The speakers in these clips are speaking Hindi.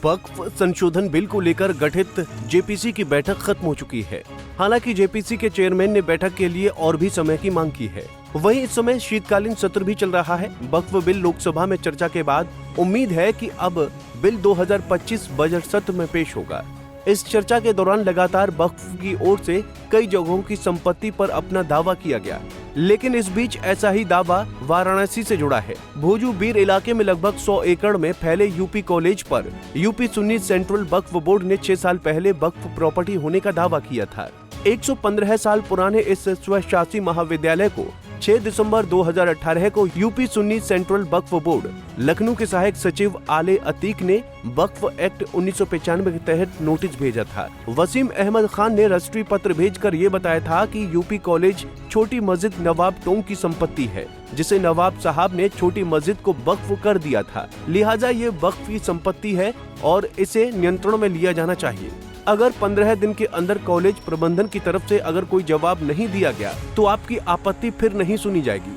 वक्फ संशोधन बिल को लेकर गठित जेपीसी की बैठक खत्म हो चुकी है। हालांकि जेपीसी के चेयरमैन ने बैठक के लिए और भी समय की मांग की है। वहीं इस समय शीतकालीन सत्र भी चल रहा है। वक्फ बिल लोकसभा में चर्चा के बाद उम्मीद है कि अब बिल 2025 बजट सत्र में पेश होगा। इस चर्चा के दौरान लगातार वक्फ की ओर से कई जगहों की संपत्ति पर अपना दावा किया गया, लेकिन इस बीच ऐसा ही दावा वाराणसी से जुड़ा है। भोजू बीर इलाके में लगभग 100 एकड़ में फैले यूपी कॉलेज पर यूपी सुन्नी सेंट्रल वक्फ बोर्ड ने 6 साल पहले वक्फ प्रॉपर्टी होने का दावा किया था। 115 साल पुराने इस स्वशासी महाविद्यालय को 6 दिसंबर 2018 को यूपी सुन्नी सेंट्रल वक्फ बोर्ड लखनऊ के सहायक सचिव आले अतीक ने वक्फ एक्ट 1995 के तहत नोटिस भेजा था। वसीम अहमद खान ने राष्ट्रीय पत्र भेजकर ये बताया था कि यूपी कॉलेज छोटी मस्जिद नवाब टोंग की संपत्ति है, जिसे नवाब साहब ने छोटी मस्जिद को वक्फ कर दिया था। लिहाजा ये वक्फ की संपत्ति है और इसे नियंत्रण में लिया जाना चाहिए। अगर 15 दिन के अंदर कॉलेज प्रबंधन की तरफ से अगर कोई जवाब नहीं दिया गया तो आपकी आपत्ति फिर नहीं सुनी जाएगी।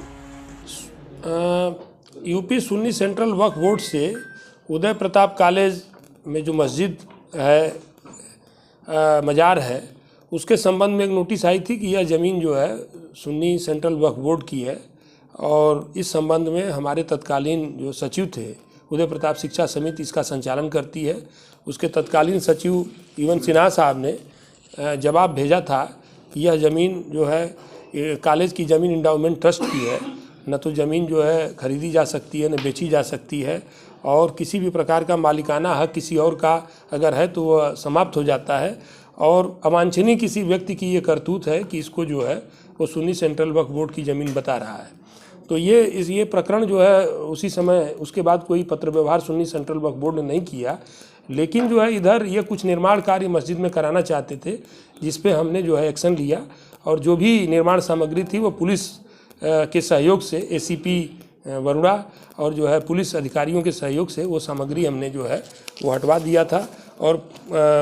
यूपी सुन्नी सेंट्रल वक्फ बोर्ड से उदय प्रताप कॉलेज में जो मस्जिद है, मजार है, उसके संबंध में एक नोटिस आई थी कि यह ज़मीन जो है सुन्नी सेंट्रल वक्फ बोर्ड की है और इस संबंध में हमारे तत्कालीन जो सचिव थे, उदय प्रताप शिक्षा समिति इसका संचालन करती है, उसके तत्कालीन सचिव इवन सिन्हा साहब ने जवाब भेजा था कि यह ज़मीन जो है कॉलेज की ज़मीन इंडाउमेंट ट्रस्ट की है, न तो ज़मीन जो है खरीदी जा सकती है न बेची जा सकती है, और किसी भी प्रकार का मालिकाना हक किसी और का अगर है तो वह समाप्त हो जाता है। और अवांछनीय किसी व्यक्ति की ये करतूत है कि इसको जो है वो सुन्नी सेंट्रल वक्फ बोर्ड की ज़मीन बता रहा है। तो ये प्रकरण जो है उसी समय उसके बाद कोई पत्र व्यवहार सुन्नी सेंट्रल वक्फ बोर्ड ने नहीं किया, लेकिन जो है इधर ये कुछ निर्माण कार्य मस्जिद में कराना चाहते थे, जिस पे हमने जो है एक्शन लिया और जो भी निर्माण सामग्री थी वो पुलिस के सहयोग से एसीपी वरुणा और जो है पुलिस अधिकारियों के सहयोग से वो सामग्री हमने जो है वो हटवा दिया था। और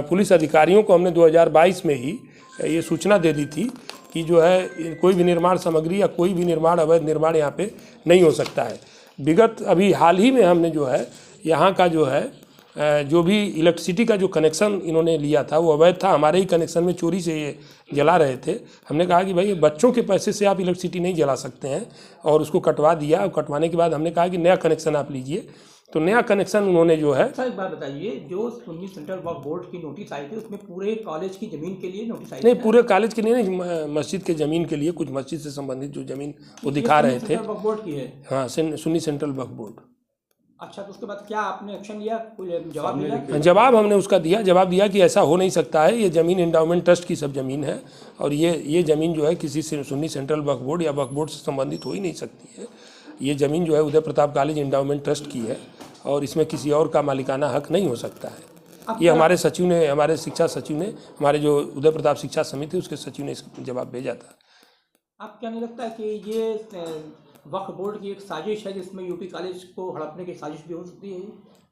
पुलिस अधिकारियों को हमने 2022 में ही ये सूचना दे दी थी कि जो है कोई भी निर्माण सामग्री या कोई भी निर्माण अवैध निर्माण यहाँ पे नहीं हो सकता है। विगत अभी हाल ही में हमने जो है यहाँ का जो है जो भी इलेक्ट्रिसिटी का जो कनेक्शन इन्होंने लिया था वो अवैध था, हमारे ही कनेक्शन में चोरी से ये जला रहे थे। हमने कहा कि भाई बच्चों के पैसे से आप इलेक्ट्रिसिटी नहीं जला सकते हैं और उसको कटवा दिया। और कटवाने के बाद हमने कहा कि नया कनेक्शन आप लीजिए, तो नया कनेक्शन उन्होंने जो है। सर एक बात बताइए, जो सुन्नी सेंट्रल वक्फ बोर्ड की नोटिस आई थी उसमें पूरे कॉलेज की ज़मीन के लिए नोटिस आई थी? नहीं, पूरे कॉलेज की नहीं, मस्जिद के ज़मीन के लिए, कुछ मस्जिद से संबंधित जो ज़मीन वो दिखा रहे थे। वक्फ बोर्ड की है? हाँ, सुन्नी सेंट्रल वक्फ बोर्ड। अच्छा, तो उसके बाद क्या आपने एक्शन लिया, कोई जवाब मिला? जवाब हमने उसका दिया, जवाब दिया कि ऐसा हो नहीं सकता है, ये ज़मीन इंडाउमेंट ट्रस्ट की सब ज़मीन है और ये ज़मीन जो है किसी सुन्नी सेंट्रल वक्फ बोर्ड या वक्फ बोर्ड से संबंधित हो ही नहीं सकती है। ये ज़मीन जो है Uday Pratap college endowment trust की है और इसमें किसी और का मालिकाना हक नहीं हो सकता है। ये हमारे सचिव ने, हमारे शिक्षा सचिव ने, हमारे जो उदय प्रताप शिक्षा समिति उसके सचिव ने इसका जवाब भेजा था। आप क्या नहीं लगता कि ये वक्फ बोर्ड की एक साजिश है जिसमें यूपी कॉलेज को हड़पने की साजिश भी हो सकती है?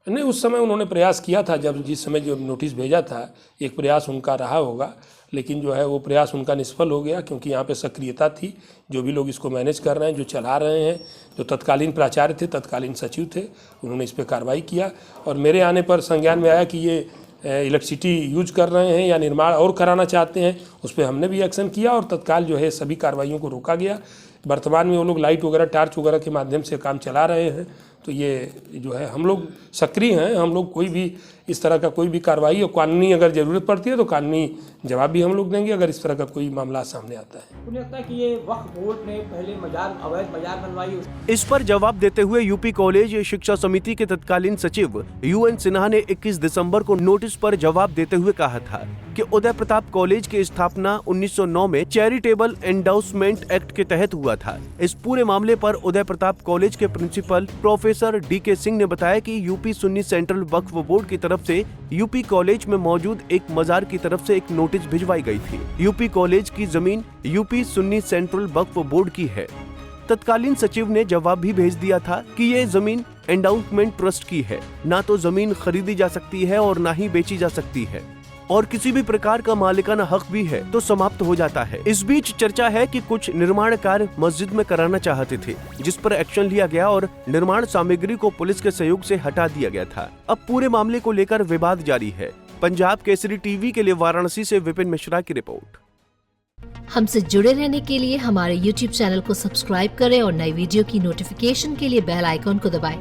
नहीं, उस समय उन्होंने प्रयास किया था, जिस समय जो नोटिस भेजा था एक प्रयास उनका रहा होगा, लेकिन जो है वो प्रयास उनका निष्फल हो गया क्योंकि यहाँ पे सक्रियता थी। जो भी लोग इसको मैनेज कर रहे हैं, जो चला रहे हैं, जो तत्कालीन प्राचार्य थे, तत्कालीन सचिव थे, उन्होंने इस पर कार्रवाई किया और मेरे आने पर संज्ञान में आया कि ये इलेक्ट्रिसिटी यूज कर रहे हैं या निर्माण और कराना चाहते हैं। उस पर हमने भी एक्शन किया और तत्काल जो है सभी कार्रवाइयों को रोका गया। वर्तमान में वो लोग लाइट वगैरह, टार्च वगैरह के माध्यम से काम चला रहे हैं। तो ये जो है हम लोग सक्रिय हैं, हम लोग कोई भी इस तरह का कोई भी कार्रवाई और कानूनी अगर ज़रूरत पड़ती है तो कानूनी जवाब भी हम लोग देंगे अगर इस तरह का कोई मामला सामने आता है। मुझे लगता है कि ये वक्फ बोर्ड ने पहले अवैध मजार बनवाई। इस पर जवाब देते हुए यूपी कॉलेज शिक्षा समिति के तत्कालीन सचिव UN सिन्हा ने 21 दिसंबर को नोटिस पर जवाब देते हुए कहा था कि उदय प्रताप कॉलेज की स्थापना 1909 में चैरिटेबल एंडाउसमेंट एक्ट के तहत हुआ था। इस पूरे मामले पर उदय प्रताप कॉलेज के प्रिंसिपल प्रोफेसर DK सिंह ने बताया कि यूपी सुन्नी सेंट्रल वक्फ बोर्ड की तरफ से यूपी कॉलेज में मौजूद एक मजार की तरफ से एक नोटिस भिजवाई गई थी। यूपी कॉलेज की जमीन यूपी सुन्नी सेंट्रल वक्फ बोर्ड की है। तत्कालीन सचिव ने जवाब भी भेज दिया था कि ये जमीन एंडाउमेंट ट्रस्ट की है, ना तो जमीन खरीदी जा सकती है और ना ही बेची जा सकती है। और किसी भी प्रकार का मालिकाना हक भी है तो समाप्त हो जाता है। इस बीच चर्चा है कि कुछ निर्माण कार्य मस्जिद में कराना चाहते थे, जिस पर एक्शन लिया गया और निर्माण सामग्री को पुलिस के सहयोग से हटा दिया गया था। अब पूरे मामले को लेकर विवाद जारी है। पंजाब केसरी टीवी के लिए वाराणसी से विपिन मिश्रा की रिपोर्ट। हमसे जुड़े रहने के लिए हमारे YouTube चैनल को सब्सक्राइब करें और नई वीडियो की नोटिफिकेशन के लिए बेल आइकॉन को दबाएं।